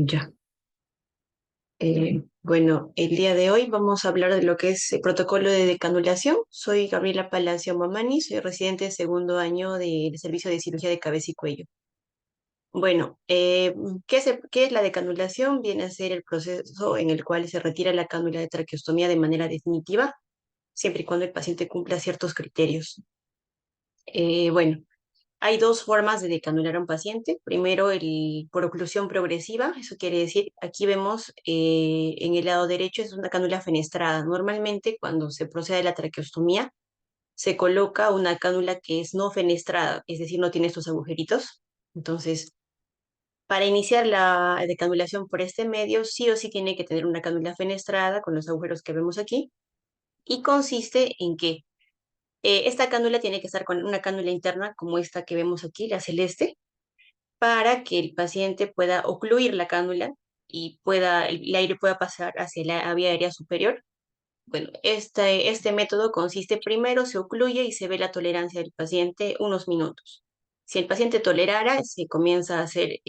Ya. Bueno, el día de hoy vamos a hablar de lo que es el protocolo de decanulación. Soy Gabriela Palacio Mamani, soy residente de segundo año del Servicio de Cirugía de Cabeza y Cuello. Bueno, ¿qué es la decanulación? Viene a ser el proceso en el cual se retira la cánula de traqueostomía de manera definitiva, siempre y cuando el paciente cumpla ciertos criterios. Bueno, hay dos formas de decanular a un paciente. Primero, por oclusión progresiva. Eso quiere decir, aquí vemos en el lado derecho es una cánula fenestrada. Normalmente, cuando se procede a la traqueostomía, se coloca una cánula que es no fenestrada, es decir, no tiene estos agujeritos. Entonces, para iniciar la decanulación por este medio, sí o sí tiene que tener una cánula fenestrada con los agujeros que vemos aquí. Y consiste en que esta cánula tiene que estar con una cánula interna como esta que vemos aquí, la celeste, para que el paciente pueda ocluir la cánula y el aire pueda pasar hacia la vía aérea superior. Bueno, este método consiste primero, se ocluye y se ve la tolerancia del paciente unos minutos. Si el paciente tolerara, se comienza a hacer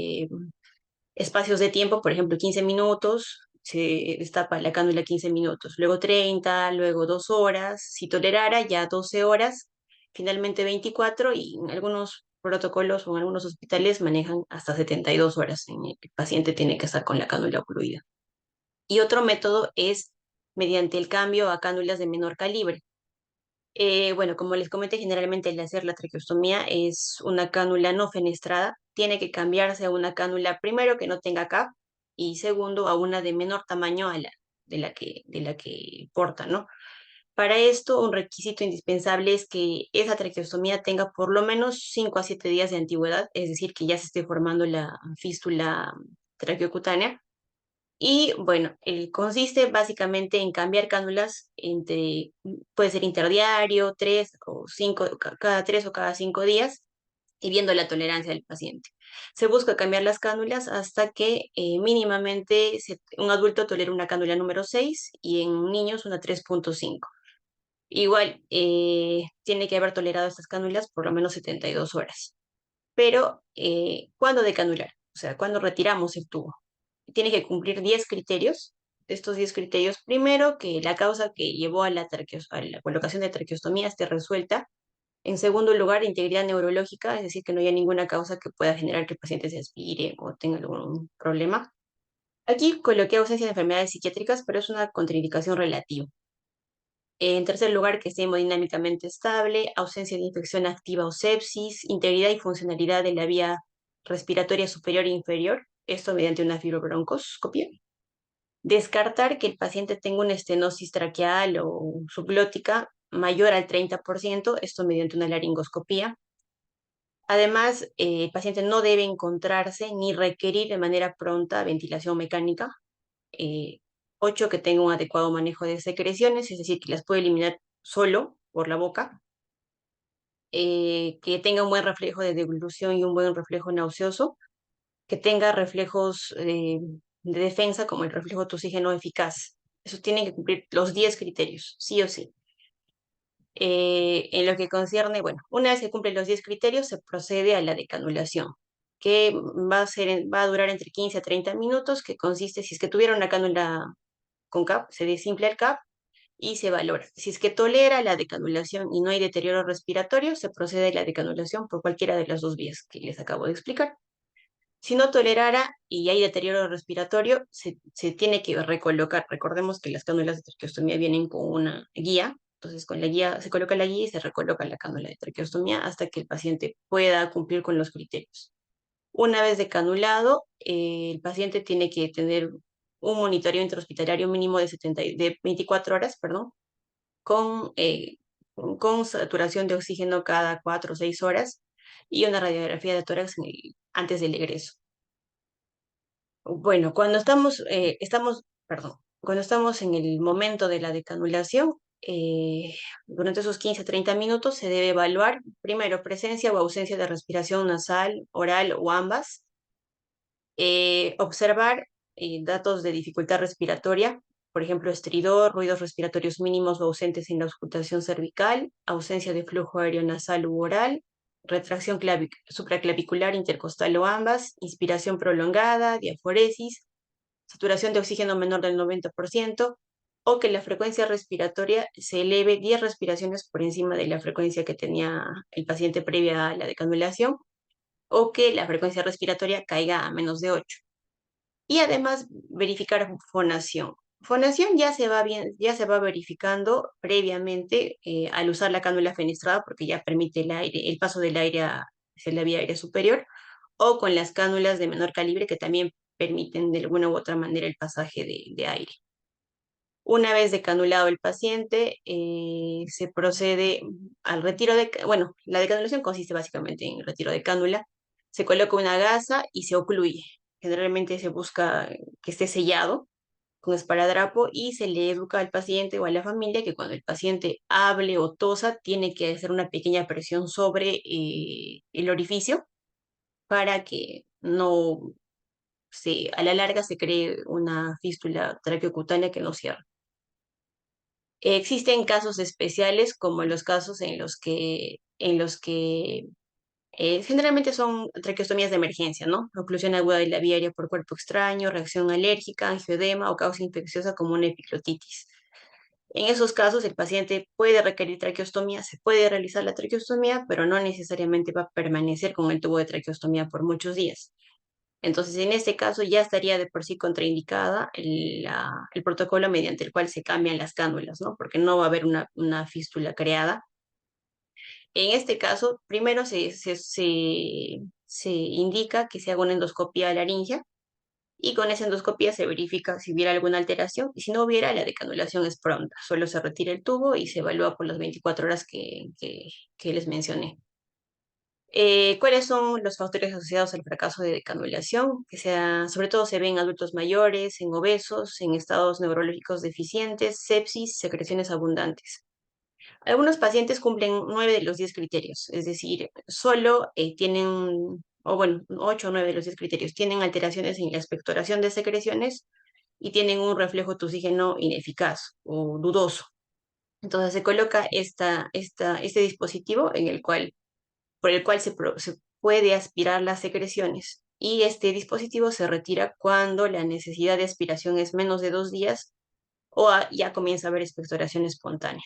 espacios de tiempo, por ejemplo, 15 minutos, se destapa la cánula 15 minutos, luego 30, luego 2 horas, si tolerara ya 12 horas, finalmente 24 y en algunos protocolos o en algunos hospitales manejan hasta 72 horas en el que el paciente tiene que estar con la cánula ocluida. Y otro método es mediante el cambio a cánulas de menor calibre. Bueno, como les comenté, generalmente el hacer la traqueostomía es una cánula no fenestrada. Tiene que cambiarse a una cánula, primero, que no tenga cap y segundo, a una de menor tamaño de la que porta, ¿no? Para esto, un requisito indispensable es que esa traqueostomía tenga por lo menos 5 a 7 días de antigüedad, es decir, que ya se esté formando la fístula traqueocutánea y bueno, consiste básicamente en cambiar cánulas puede ser interdiario, 3 o 5, cada 3 o cada 5 días, y viendo la tolerancia del paciente. Se busca cambiar las cánulas hasta que mínimamente un adulto tolera una cánula número 6 y en niños una 3,5. Igual, tiene que haber tolerado estas cánulas por lo menos 72 horas. Pero, ¿cuándo decanular? O sea, ¿cuándo retiramos el tubo? Tiene que cumplir 10 criterios. De estos 10 criterios, primero, que la causa que llevó a la colocación de traqueostomía esté resuelta. En segundo lugar, integridad neurológica, es decir, que no haya ninguna causa que pueda generar que el paciente se aspire o tenga algún problema. Aquí coloqué ausencia de enfermedades psiquiátricas, pero es una contraindicación relativa. En tercer lugar, que esté hemodinámicamente estable, ausencia de infección activa o sepsis, integridad y funcionalidad de la vía respiratoria superior e inferior, esto mediante una fibrobroncoscopia. Descartar que el paciente tenga una estenosis traqueal o subglótica mayor al 30%, esto mediante una laringoscopía. Además, el paciente no debe encontrarse ni requerir de manera pronta ventilación mecánica. Eh, 8, que tenga un adecuado manejo de secreciones, es decir, que las puede eliminar solo por la boca. Que tenga un buen reflejo de deglución y un buen reflejo nauseoso. Que tenga reflejos de defensa como el reflejo toxígeno eficaz. Eso tienen que cumplir los 10 criterios, sí o sí. En lo que concierne, bueno, una vez que cumplen los 10 criterios, se procede a la decanulación, que va a durar entre 15 a 30 minutos, que consiste, si es que tuviera una cánula con CAP, se desinfla el CAP y se valora. Si es que tolera la decanulación y no hay deterioro respiratorio, se procede a la decanulación por cualquiera de las dos vías que les acabo de explicar. Si no tolerara y hay deterioro respiratorio, se tiene que recolocar. Recordemos que las cánulas de traqueostomía vienen con una guía. Entonces, con la guía se coloca la guía y se recoloca la cánula de traqueostomía hasta que el paciente pueda cumplir con los criterios. Una vez decanulado, el paciente tiene que tener un monitoreo intrahospitalario mínimo de 24 horas, perdón, con, eh, con saturación de oxígeno cada 4 o 6 horas y una radiografía de tórax antes del egreso. Bueno, cuando estamos en el momento de la decanulación, durante esos 15 a 30 minutos se debe evaluar primero presencia o ausencia de respiración nasal, oral o ambas. Observar datos de dificultad respiratoria, por ejemplo, estridor, ruidos respiratorios mínimos o ausentes en la auscultación cervical, ausencia de flujo aéreo nasal u oral, retracción supraclavicular intercostal o ambas, inspiración prolongada, diaforesis, saturación de oxígeno menor del 90%, o que la frecuencia respiratoria se eleve 10 respiraciones por encima de la frecuencia que tenía el paciente previa a la decanulación, o que la frecuencia respiratoria caiga a menos de 8. Y además verificar fonación. Fonación ya se va bien, ya se va verificando previamente al usar la cánula fenestrada porque ya permite el paso del aire hacia la vía aérea superior, o con las cánulas de menor calibre que también permiten de alguna u otra manera el pasaje de aire. Una vez decanulado el paciente, se procede al retiro bueno, la decanulación consiste básicamente en retiro de cánula, se coloca una gasa y se ocluye. Generalmente se busca que esté sellado con esparadrapo y se le educa al paciente o a la familia que cuando el paciente hable o tosa, tiene que hacer una pequeña presión sobre el orificio para que no a la larga se cree una fístula traqueocutánea que no cierra. Existen casos especiales como los casos en los que generalmente son traqueostomías de emergencia, ¿no? Oclusión aguda de la vía aérea por cuerpo extraño, reacción alérgica, angioedema o causa infecciosa como una epiclotitis. En esos casos, el paciente puede requerir traqueostomía, se puede realizar la traqueostomía, pero no necesariamente va a permanecer con el tubo de traqueostomía por muchos días. Entonces, en este caso ya estaría de por sí contraindicada el protocolo mediante el cual se cambian las cánulas, ¿no? Porque no va a haber una fístula creada. En este caso, primero se indica que se haga una endoscopia laringea y con esa endoscopia se verifica si hubiera alguna alteración y si no hubiera, la decanulación es pronta. Solo se retira el tubo y se evalúa por las 24 horas que les mencioné. ¿Cuáles son los factores asociados al fracaso de decanulación? Sobre todo se ven en adultos mayores, en obesos, en estados neurológicos deficientes, sepsis, secreciones abundantes. Algunos pacientes cumplen 9 de los 10 criterios, es decir, solo tienen, o bueno, 8 o 9 de los 10 criterios, tienen alteraciones en la expectoración de secreciones y tienen un reflejo toxígeno ineficaz o dudoso. Entonces se coloca este dispositivo por el cual se puede aspirar las secreciones. Y este dispositivo se retira cuando la necesidad de aspiración es menos de 2 días o ya comienza a haber expectoración espontánea.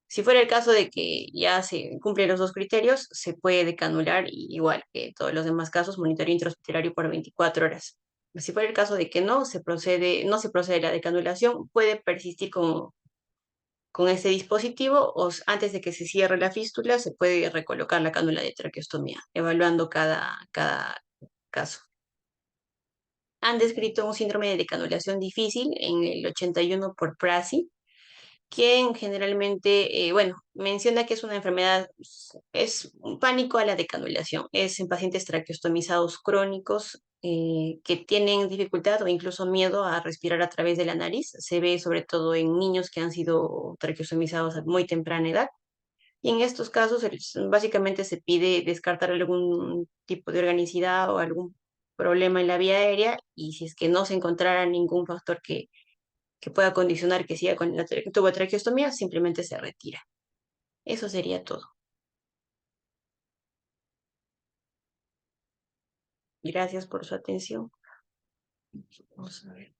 Si fuera el caso de que ya se cumplen los dos criterios, se puede decanular igual que todos los demás casos, monitoreo intrahospitalario por 24 horas. Si fuera el caso de que no se procede a la decanulación, puede persistir con este dispositivo o antes de que se cierre la fístula se puede recolocar la cánula de traqueostomía, evaluando cada caso. Han descrito un síndrome de decanulación difícil en el 81 por Prasi, quien generalmente, bueno, menciona que es una enfermedad, es un pánico a la decanulación, es en pacientes traqueostomizados crónicos que tienen dificultad o incluso miedo a respirar a través de la nariz. Se ve sobre todo en niños que han sido traqueostomizados a muy temprana edad. Y en estos casos, básicamente se pide descartar algún tipo de organicidad o algún problema en la vía aérea y si es que no se encontrara ningún factor que pueda condicionar que siga con la tubotraqueostomía, simplemente se retira. Eso sería todo. Gracias por su atención. Vamos a ver.